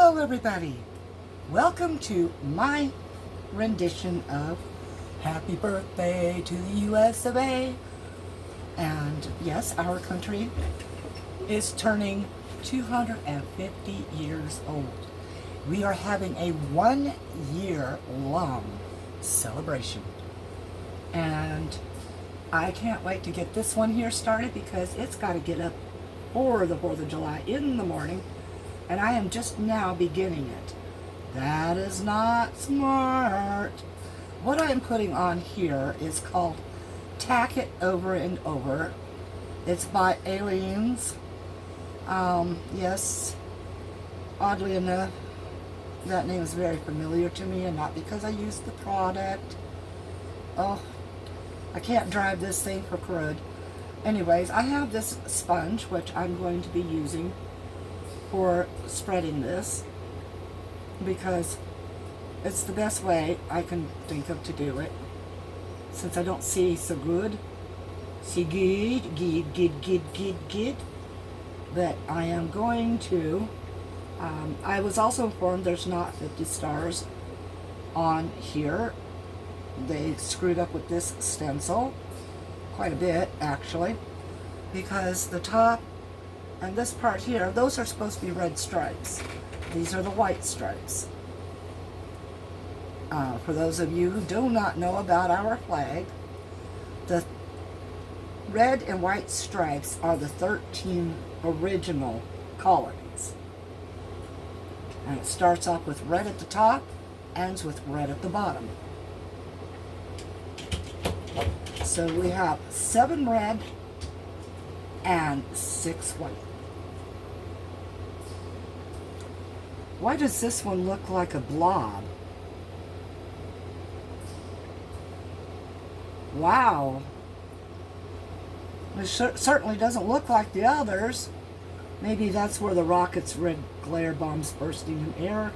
Hello everybody! Welcome to my rendition of Happy Birthday to the US of A. And yes, our country is turning 250 years old. We are having a 1-year long celebration. And I can't wait to get this one here started because it's got to get up for the 4th of July in the morning. And I am just now beginning it. That is not smart. What I am putting on here is called Tack It Over and Over. It's by Aliens. Yes, oddly enough, that name is very familiar to me, and not because I use the product. Oh, I can't drive this thing for crud. Anyways, I have this sponge, which I'm going to be using for spreading this because it's the best way I can think of to do it, since I don't see so good. See good. But I am going to, I was also informed there's not 50 stars on here. They screwed up with this stencil quite a bit, actually, because the top and this part here, those are supposed to be red stripes. These are the white stripes. For those of you who do not know about our flag, the red and white stripes are the 13 original colonies. And it starts off with red at the top, ends with red at the bottom. So we have 7 red and 6 white. Why does this one look like a blob? Wow. It certainly doesn't look like the others. Maybe that's where the rocket's red glare bombs bursting in air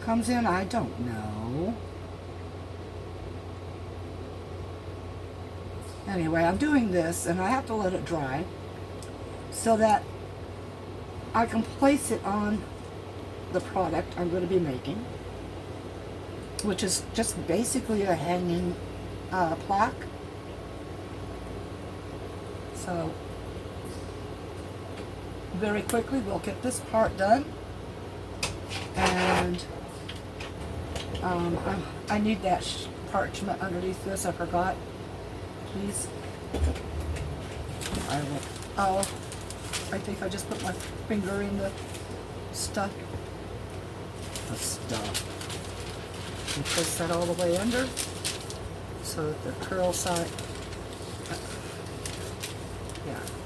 comes in. I don't know. Anyway, I'm doing this and I have to let it dry so that I can place it on the product I'm going to be making, which is just basically a hanging plaque. So very quickly we'll get this part done, and I need that parchment underneath this. I forgot. Please. I will. Oh, I think I just put my finger in the stuff. And place that all the way under so that the curl side,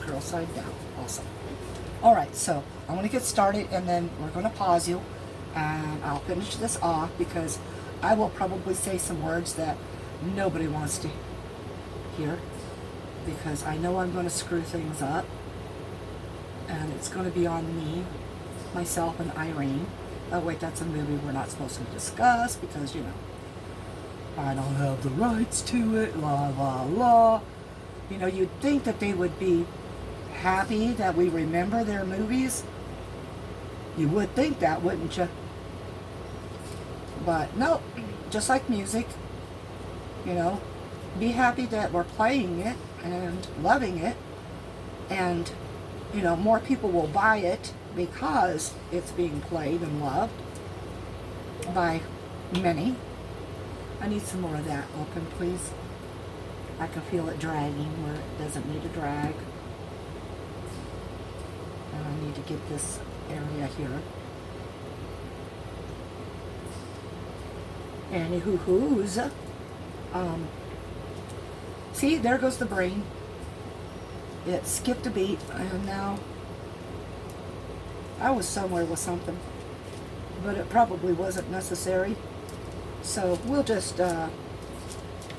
curl side down. Awesome. All right, so I'm going to get started, and then we're going to pause you, and I'll finish this off because I will probably say some words that nobody wants to hear, because I know I'm going to screw things up, and it's going to be on me, myself, and Irene. Oh wait, that's a movie we're not supposed to discuss because, you know, I don't have the rights to it, la la la. You know, you'd think that they would be happy that we remember their movies. You would think that, wouldn't you? But no, just like music, you know, be happy that we're playing it and loving it, and, you know, more people will buy it because it's being played and loved by many. I need some more of that open, please. I can feel it dragging where it doesn't need to drag. And I need to get this area here. Anywho-hoos. See, there goes the brain. It skipped a beat, and now I was somewhere with something, but it probably wasn't necessary. So we'll just, I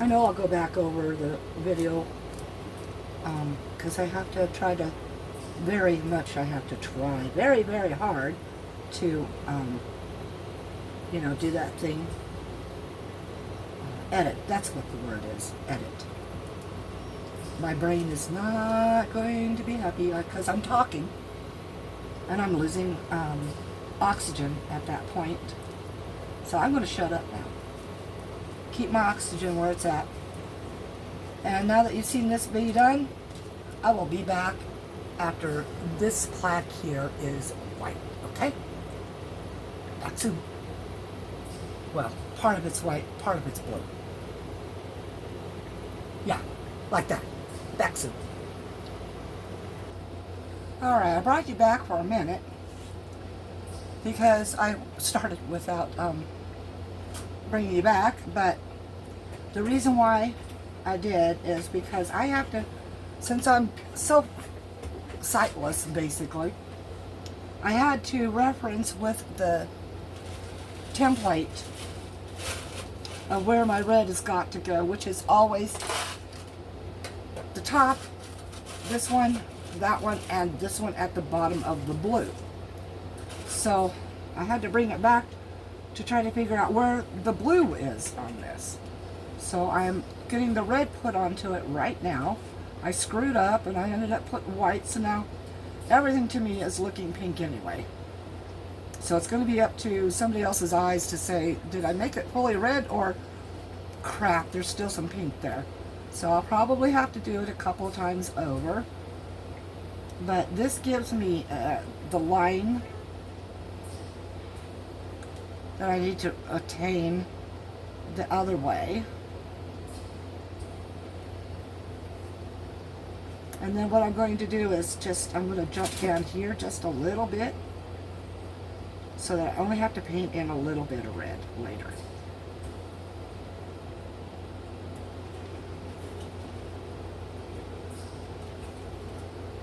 know I'll go back over the video, because I have to try to, I have to try very, very hard to, you know, do that thing. Edit, that's what the word is, edit. My brain is not going to be happy because I'm talking. And I'm losing oxygen at that point. So I'm going to shut up now. Keep my oxygen where it's at. And now that you've seen this be done, I will be back after this plaque here is white, okay? Back soon. Well, part of it's white, part of it's blue. Yeah, like that. Back soon. Alright, I brought you back for a minute because I started without bringing you back, but the reason why I did is because I have to, since I'm so sightless basically, I had to reference with the template of where my red has got to go, which is always the top, this one, that one, and this one at the bottom of the blue. So I had to bring it back to try to figure out where the blue is on this. So I'm getting the red put onto it right now. I screwed up and I ended up putting white, so now everything to me is looking pink anyway. So it's going to be up to somebody else's eyes to say, did I make it fully red, or crap, there's still some pink there. So I'll probably have to do it a couple of times over. But this gives me the line that I need to attain the other way. And then what I'm going to do is I'm going to jump down here just a little bit so that I only have to paint in a little bit of red later.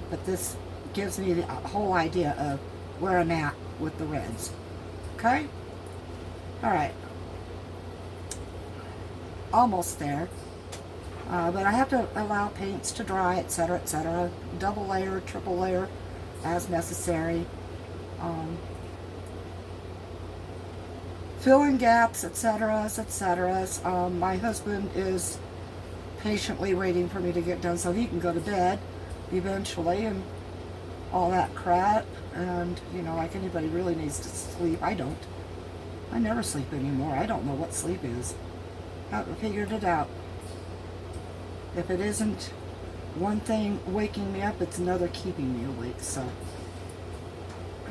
But this gives me the whole idea of where I'm at with the reds. Okay? Alright. Almost there. But I have to allow paints to dry, etc., etc. Double layer, triple layer, as necessary. Fill in gaps, etc., etc. My husband is patiently waiting for me to get done so he can go to bed eventually, and all that crap. And, you know, like anybody really needs to sleep. I don't. I never sleep anymore. I don't know what sleep is. I haven't figured it out. If it isn't one thing waking me up, it's another keeping me awake. So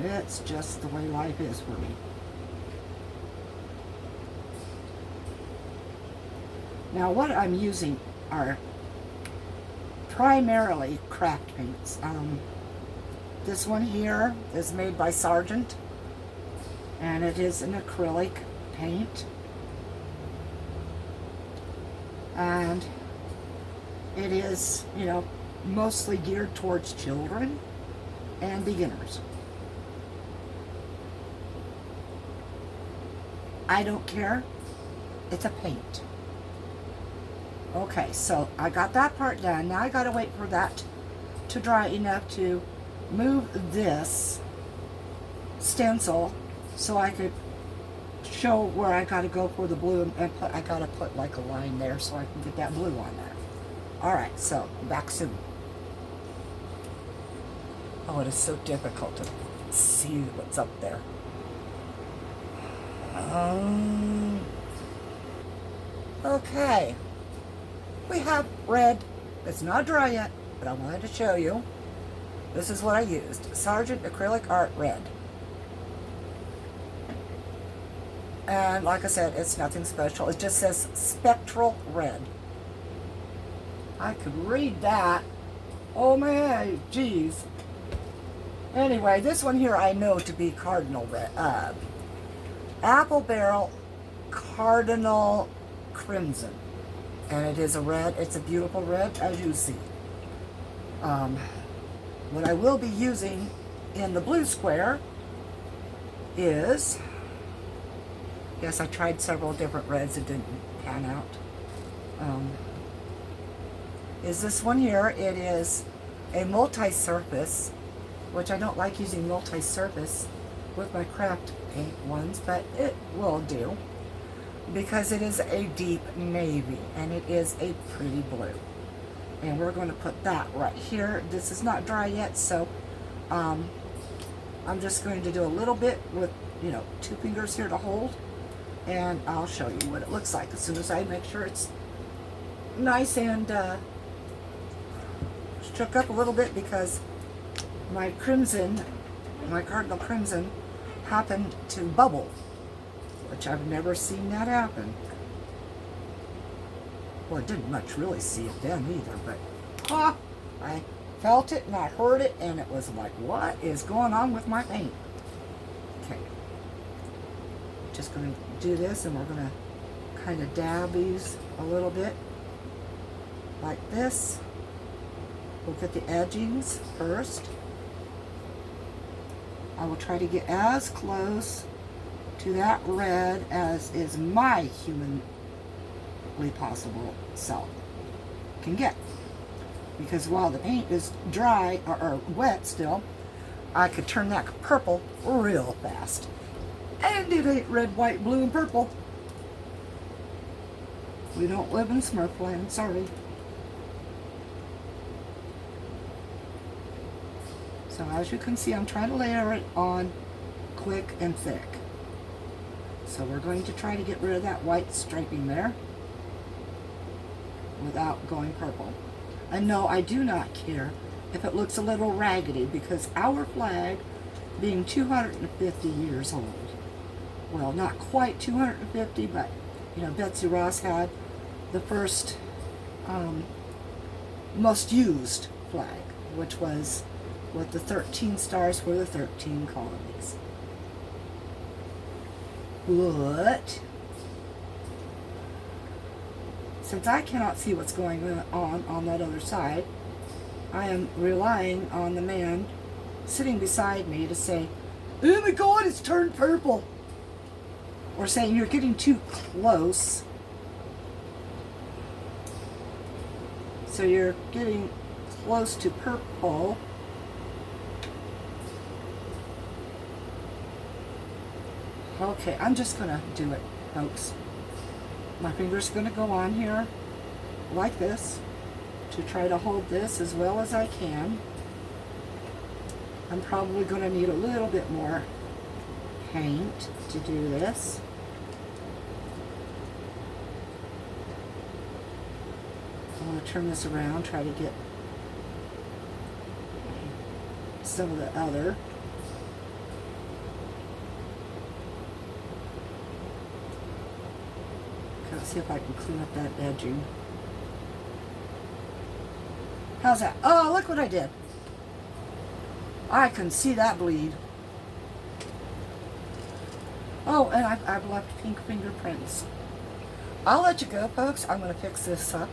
it's just the way life is for me. Now what I'm using are primarily craft paints. This one here is made by Sargent, and it is an acrylic paint, and it is, you know, mostly geared towards children and beginners. I don't care. It's a paint. Okay, so I got that part done. Now I gotta wait for that to dry enough to move this stencil so I could show where I gotta go for the blue, and I gotta put like a line there so I can get that blue on there. Alright, so back soon. Oh, it is so difficult to see what's up there. Okay. We have red. It's not dry yet, but I wanted to show you. This is what I used. Sargent Acrylic Art Red. And like I said, it's nothing special. It just says Spectral Red. I could read that. Oh man, geez. Anyway, this one here I know to be Cardinal Red. Apple Barrel Cardinal Crimson. And it is a red. It's a beautiful red, as you see. What I will be using in the blue square is, yes, I tried several different reds. It didn't pan out. Is this one here. It is a multi-surface, which I don't like using multi-surface with my craft paint ones, but it will do because it is a deep navy and it is a pretty blue. And we're going to put that right here. This is not dry yet, so I I'm just going to do a little bit with, you know, 2 fingers here to hold, and I'll show you what it looks like as soon as I make sure it's nice and shook up a little bit, because my crimson, my Cardinal Crimson, happened to bubble, which I've never seen that happen. Well, I didn't much really see it then either, but I felt it and I heard it, and it was like, what is going on with my paint? Okay, just going to do this, and we're going to kind of dab these a little bit like this. We'll get the edgings first. I will try to get as close to that red as is my humanly possible self can get. Because while the paint is dry or wet still, I could turn that purple real fast. And it ain't red, white, blue, and purple. We don't live in Smurfland, sorry. So as you can see, I'm trying to layer it on quick and thick. So we're going to try to get rid of that white striping there without going purple. And no, I do not care if it looks a little raggedy, because our flag, being 250 years old, well, not quite 250, but, you know, Betsy Ross had the first most used flag, which was with the 13 stars for the 13 colonies. But since I cannot see what's going on that other side, I am relying on the man sitting beside me to say, oh my God, it's turned purple. Or saying, you're getting too close. So you're getting close to purple. Okay, I'm just going to do it, folks. My finger's going to go on here like this to try to hold this as well as I can. I'm probably going to need a little bit more paint to do this. I'm going to turn this around, try to get some of the other. Let's see if I can clean up that edging. How's that? Oh, look what I did. I can see that bleed. Oh, and I've left pink fingerprints. I'll let you go, folks. I'm going to fix this up,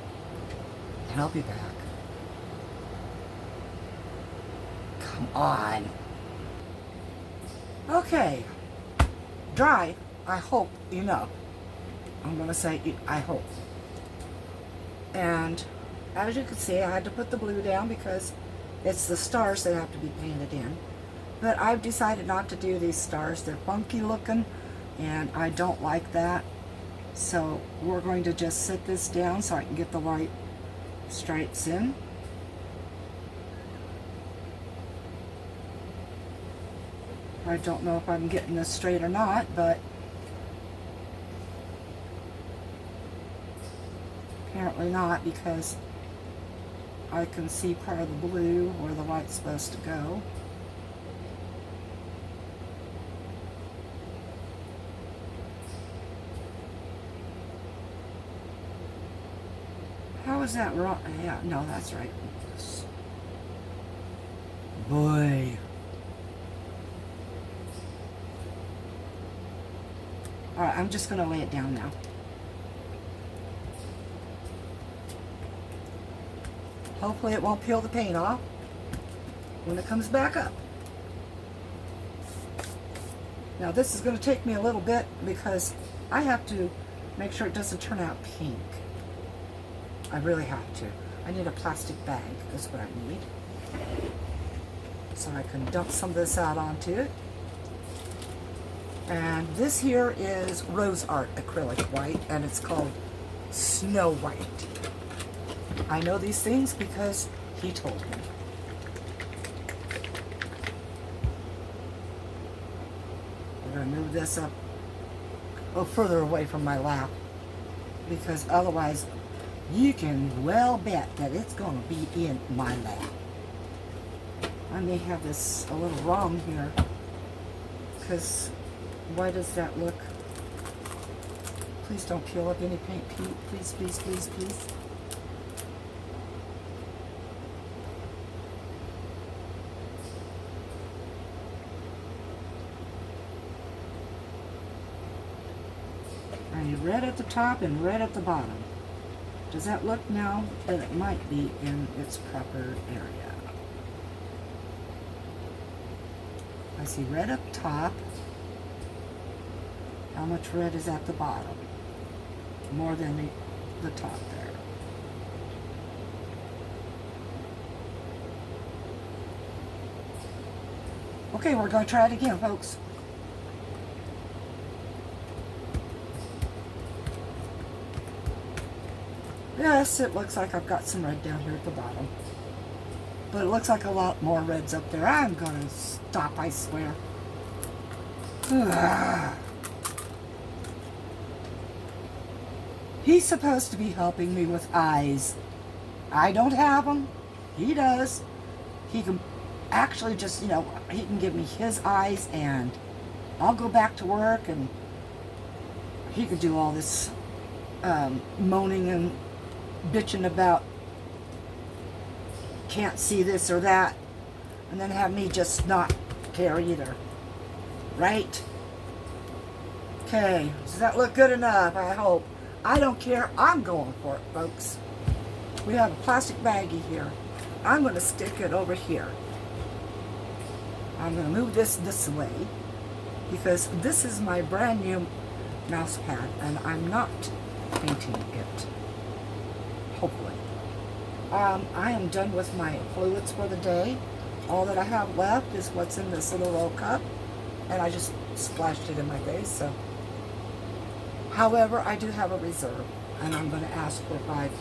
and I'll be back. Come on. Okay. Dry, I hope, enough. I'm going to say, I hope. And as you can see, I had to put the blue down because it's the stars that have to be painted in. But I've decided not to do these stars. They're funky looking, and I don't like that. So we're going to just set this down so I can get the white stripes in. I don't know if I'm getting this straight or not, but apparently not, because I can see part of the blue where the white's supposed to go. How is that wrong? Yeah, no, that's right. Boy. Alright, I'm just going to lay it down now. Hopefully it won't peel the paint off when it comes back up. Now this is going to take me a little bit because I have to make sure it doesn't turn out pink. I really have to. I need a plastic bag, is what I need. So I can dump some of this out onto it. And this here is Rose Art acrylic white, and it's called Snow White. I know these things because he told me. move this up a little further away from my lap, because otherwise you can well bet that it's going to be in my lap. I may have this a little wrong here, because why does that look? Please don't peel up any paint, Pete. Please, please, please, please. I need red at the top and red at the bottom. Does that look now that it might be in its proper area? I see red up top. How much red is at the bottom? More than the top there. Okay, we're going to try it again, folks. Yes, it looks like I've got some red down here at the bottom. But it looks like a lot more reds up there. I'm going to stop, I swear. He's supposed to be helping me with eyes. I don't have them. He does. He can actually just, you know, he can give me his eyes and I'll go back to work, and he could do all this moaning and bitching about can't see this or that, and then have me just not care either. Right? Okay, does that look good enough? I hope. I don't care. I'm going for it, folks. We have a plastic baggie here. I'm going to stick it over here. I'm going to move this way, because this is my brand new mouse pad, and I'm not painting it. Hopefully. I am done with my fluids for the day. All that I have left is what's in this little roll cup, and I just splashed it in my face. So, however, I do have a reserve, and I'm going to ask for 5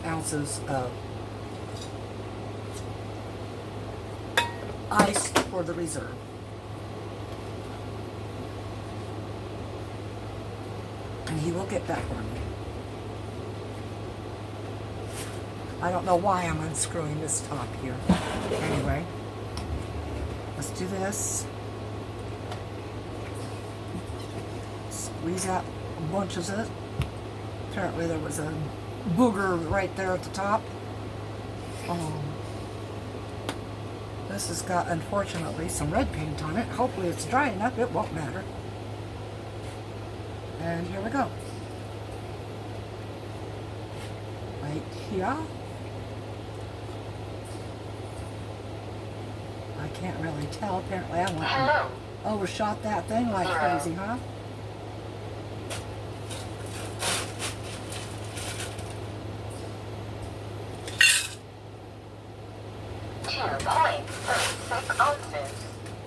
ounces of ice for the reserve. And he will get that for me. I don't know why I'm unscrewing this top here. Anyway, let's do this. Squeeze out bunches of it. Apparently there was a booger right there at the top. This has got, unfortunately, some red paint on it. Hopefully it's dry enough, it won't matter. And here we go. Right here. I can't really tell. Apparently I went and overshot that thing like crazy, huh?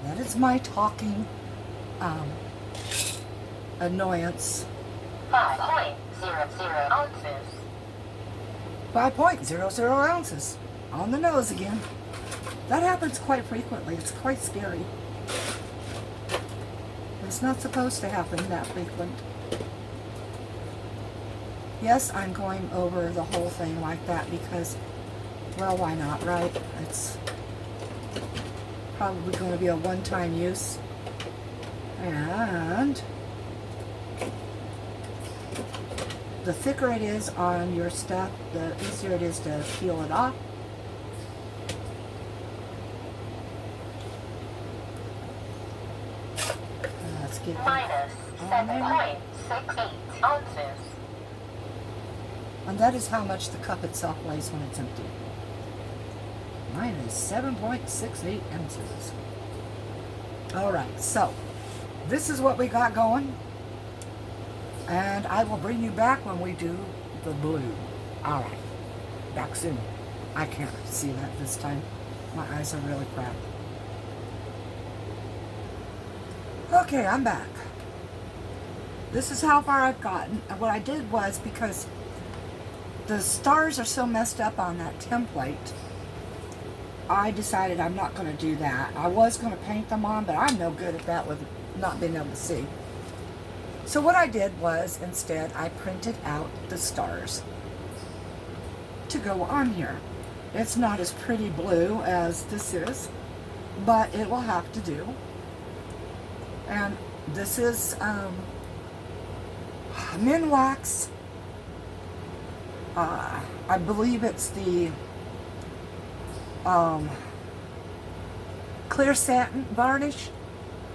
That is my talking annoyance. 5.00 ounces. 5.00 ounces. On the nose again. That happens quite frequently. It's quite scary. It's not supposed to happen that frequent. Yes, I'm going over the whole thing like that because, well, why not, right? It's probably going to be a one-time use. And the thicker it is on your stuff, the easier it is to peel it off. Let's get minus 7.68 ounces. And that is how much the cup itself weighs when it's empty. Minus 7.68 ounces. Alright, so this is what we got going. And I will bring you back when we do the blue. Alright, back soon. I can't see that this time. My eyes are really crap. Okay, I'm back. This is how far I've gotten. And what I did was, because the stars are so messed up on that template, I decided I'm not going to do that. I was going to paint them on, but I'm no good at that with not being able to see. So what I did was, instead, I printed out the stars to go on here. It's not as pretty blue as this is, but it will have to do. And this is Minwax. I believe it's the clear satin varnish,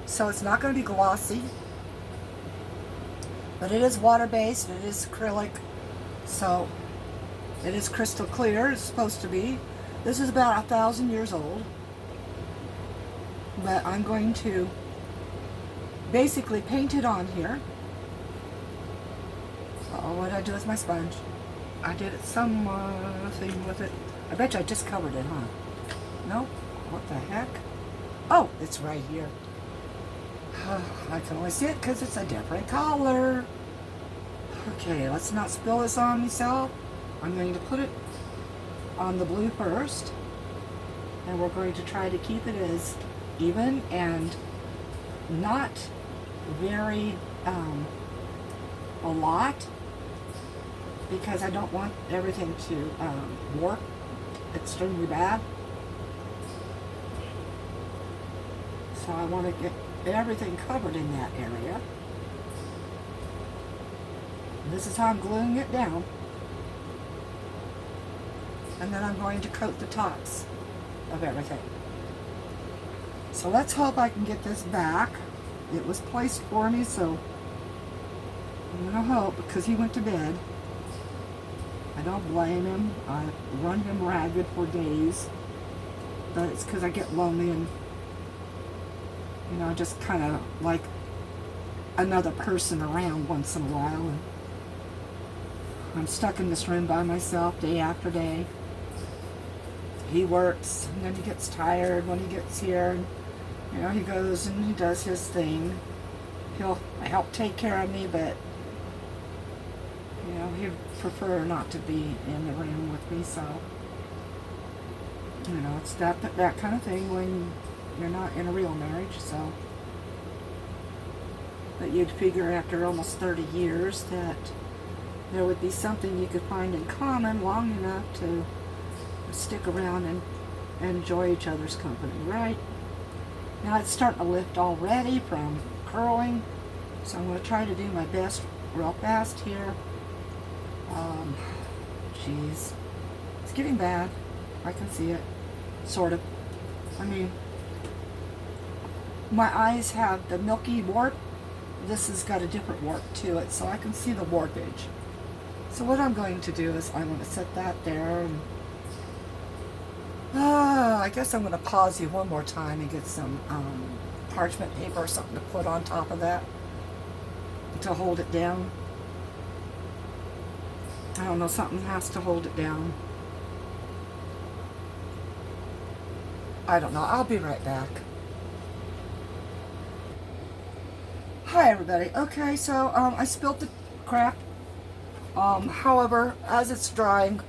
so it's not going to be glossy, but it is water-based, it is acrylic, so it is crystal clear. It's supposed to be. This is about 1,000 years old, but I'm going to basically paint it on here. Oh, what did I do with my sponge? I did it some thing with it. I bet you I just covered it, huh? Nope. What the heck? Oh, it's right here. I can only see it because it's a different color. Okay, let's not spill this on myself. I'm going to put it on the blue first, and we're going to try to keep it as even and not very a lot, because I don't want everything to warp extremely bad. So I want to get everything covered in that area. This is how I'm gluing it down. And then I'm going to coat the tops of everything. So let's hope I can get this back. It was placed for me, so I'm going to hope, because he went to bed. I don't blame him. I've run him ragged for days. But it's because I get lonely and, you know, just kind of like another person around once in a while. And I'm stuck in this room by myself day after day. He works, and then he gets tired when he gets here. And, you know, he goes and he does his thing. He'll help take care of me, but, you know, he'd prefer not to be in the room with me, so, you know, it's that kind of thing when you're not in a real marriage, so. But you'd figure after almost 30 years that there would be something you could find in common long enough to stick around and enjoy each other's company, right? Now it's starting to lift already from curling, so I'm going to try to do my best real fast here. Geez, it's getting bad. I can see it, sort of. I mean, my eyes have the milky warp. This has got a different warp to it, so I can see the warpage. So what I'm going to do is I'm going to set that there, and I guess I'm going to pause you one more time and get some parchment paper or something to put on top of that to hold it down. I don't know, something has to hold it down. I don't know. I'll be right back. Hi everybody. Okay, so I spilled the crap. However, as it's drying,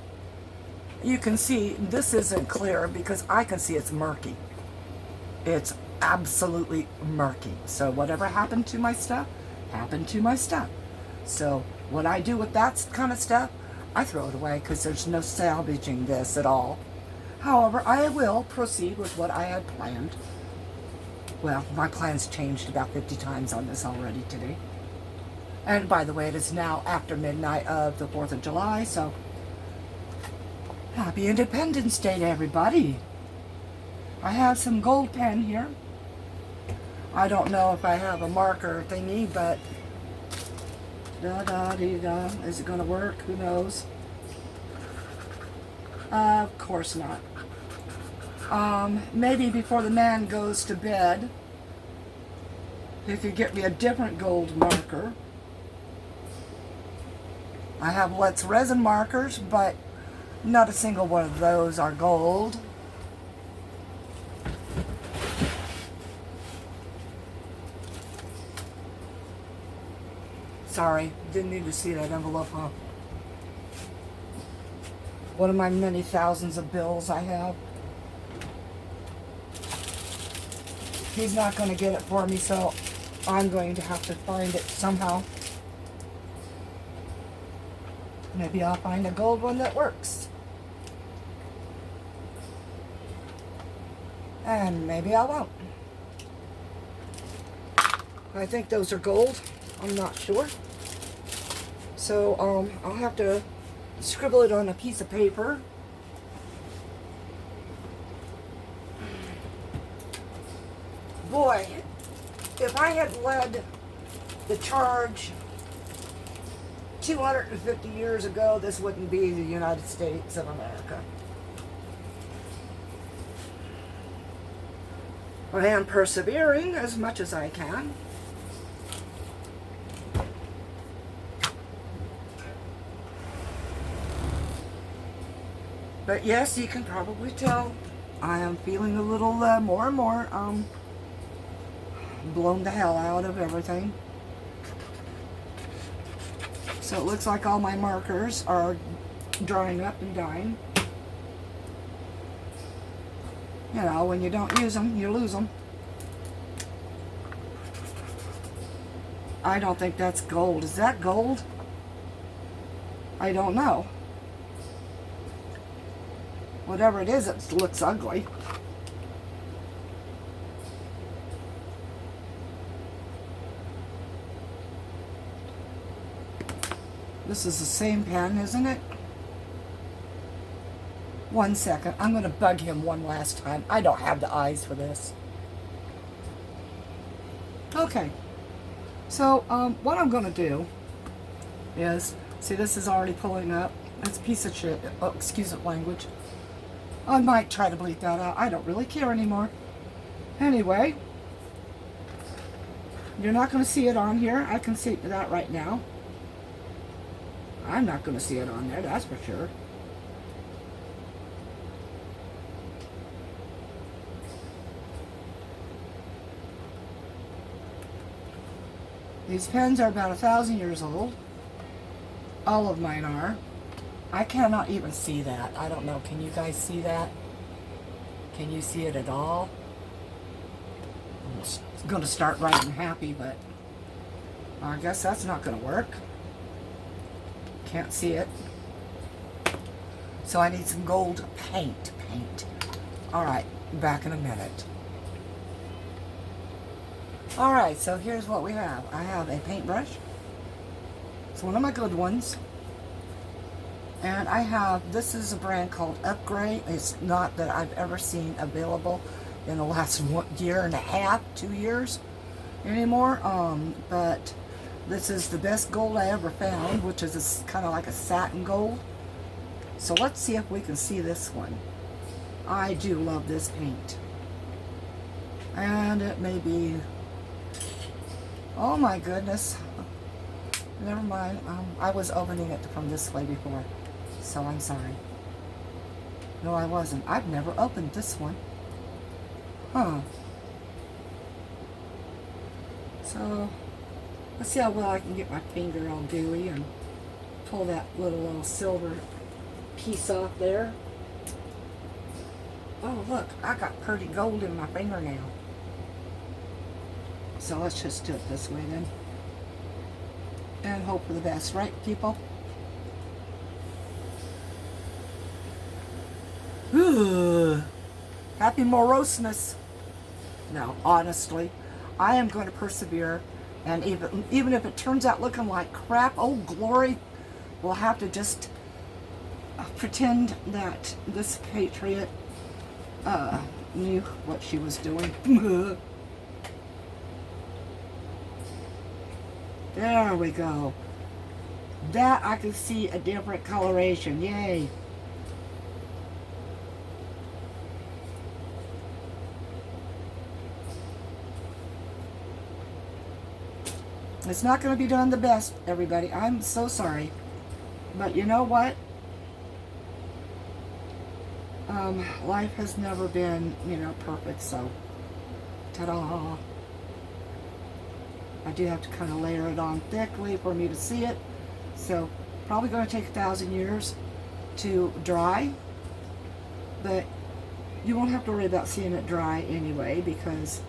you can see this isn't clear because I can see it's murky. It's absolutely murky. So whatever happened to my stuff, happened to my stuff. So what I do with that kind of stuff, I throw it away because there's no salvaging this at all. However, I will proceed with what I had planned. Well, my plans changed about 50 times on this already today. And by the way, it is now after midnight of the 4th of July, so happy Independence Day to everybody. I have some gold pen here. I don't know if I have a marker thingy, but da-da-dee-da. Is it going to work? Who knows? Of course not. Maybe before the man goes to bed, he could get me a different gold marker. I have Let's resin markers, but not a single one of those are gold. Sorry, didn't need to see that envelope, huh? One of my many thousands of bills I have. He's not going to get it for me, so I'm going to have to find it somehow. Maybe I'll find a gold one that works. And maybe I won't. I think those are gold. I'm not sure. So I'll have to scribble it on a piece of paper. Boy, if I had led the charge 250 years ago, this wouldn't be the United States of America. I am persevering as much as I can. But yes, you can probably tell I am feeling a little more and more blown the hell out of everything. So it looks like all my markers are drying up and dying. You know, when you don't use them, you lose them. I don't think that's gold. Is that gold? I don't know. Whatever it is, it looks ugly. This is the same pen, isn't it? 1 second. I'm going to bug him one last time. I don't have the eyes for this. Okay. So, what I'm going to do is, see, this is already pulling up. It's a piece of shit. Oh, excuse the language. I might try to bleep that out. I don't really care anymore. Anyway, you're not going to see it on here. I can see that right now. I'm not going to see it on there, that's for sure. These pens are about 1,000 years old. All of mine are. I cannot even see that. I don't know. Can you guys see that? Can you see it at all? I'm going to start writing happy, but I guess that's not going to work. Can't see it. So I need some gold paint. Alright, back in a minute. Alright, so here's what we have. I have a paintbrush. It's one of my good ones. And I have, this is a brand called Upgrade. It's not that I've ever seen available in the last year and a half, 2 years anymore. But this is the best gold I ever found, which is kind of like a satin gold. So let's see if we can see this one. I do love this paint. And it may be, oh my goodness. Never mind. I was opening it from this way before. So I'm sorry. No, I wasn't. I've never opened this one. Huh. So, let's see how well I can get my finger all gooey and pull that little silver piece off there. Oh, look. I got pretty gold in my fingernail. So let's just do it this way then. And hope for the best, right, people? Ugh. Happy moroseness. No, honestly, I am going to persevere, and even if it turns out looking like crap, oh glory, we'll have to just pretend that this patriot knew what she was doing. There we go. That I can see a different coloration. Yay. It's not going to be done the best, everybody. I'm so sorry. But you know what? Life has never been, perfect, so ta-da. I do have to kind of layer it on thickly for me to see it. So, probably going to take 1,000 years to dry. But you won't have to worry about seeing it dry anyway, because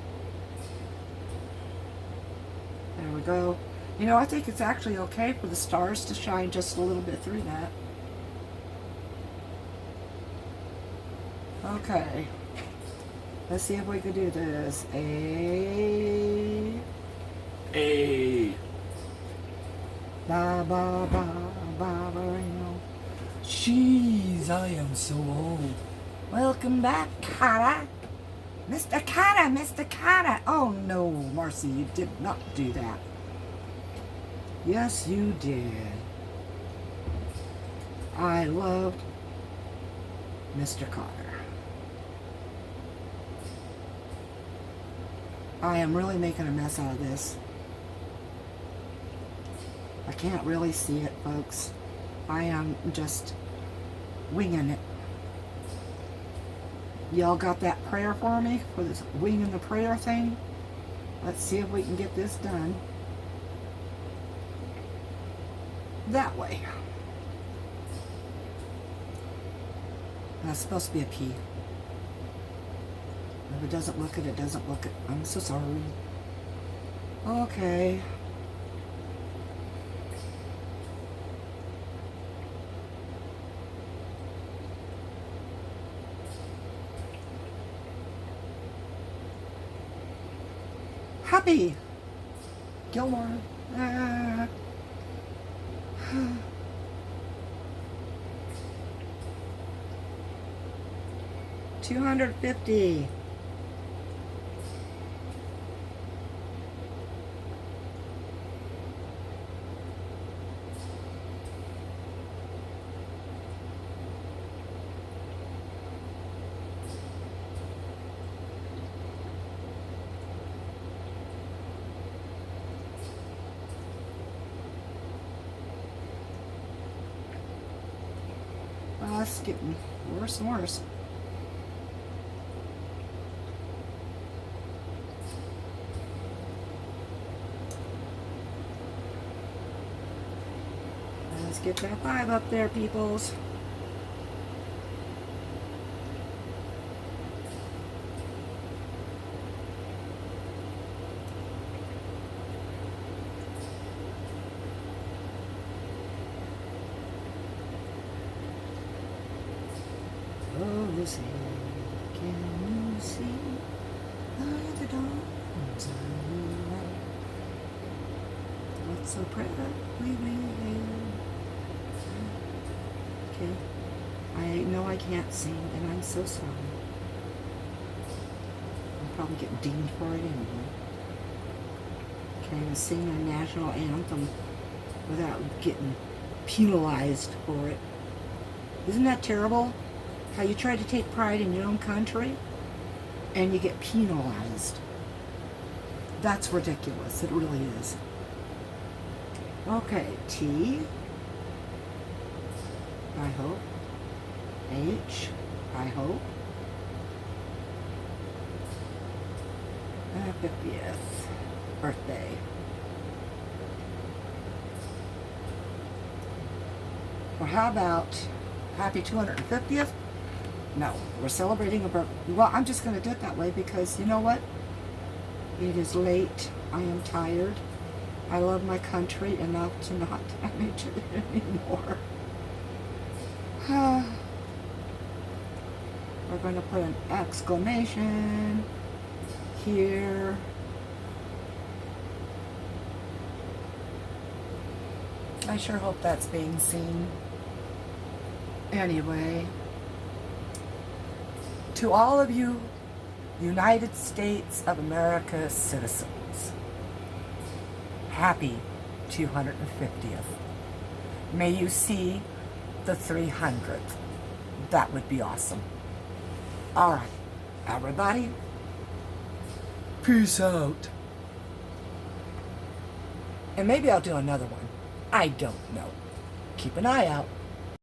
There we go. You know, I think it's actually okay for the stars to shine just a little bit through that. Okay. Let's see if we can do this. A. Ba ba ba ba ba. Jeez, I am so old. Welcome back, Carter. Mr. Carter, Mr. Carter. Oh no, Marcy, you did not do that. Yes, you did. I loved Mr. Carter. I am really making a mess out of this. I can't really see it, folks. I am just winging it. Y'all got that prayer for me? For this winging the prayer thing? Let's see if we can get this done. That way. That's supposed to be a P. If it doesn't look it, it doesn't look it. I'm so sorry. Okay. Happy Gilmore. 250. Well, it's getting worse and worse. Let's get that 5 up there, peoples. Oh, Lucy, can you see by the dawn's early light what's so proudly we hailed? Okay, I know I can't sing, and I'm so sorry. I'll probably get dinged for it anyway. Can't even sing our national anthem without getting penalized for it. Isn't that terrible? How you try to take pride in your own country and you get penalized. That's ridiculous. It really is. Okay, T. I hope. H. I hope. 50th birthday. Or how about happy 250th? No, we're celebrating a birthday. Well, I'm just going to do it that way because you know what? It is late. I am tired. I love my country enough to not damage it anymore. We're going to put an exclamation here. I sure hope that's being seen. Anyway. To all of you United States of America citizens, happy 250th. May you see the 300th. That would be awesome. All right, everybody, peace out. And maybe I'll do another one. I don't know. Keep an eye out.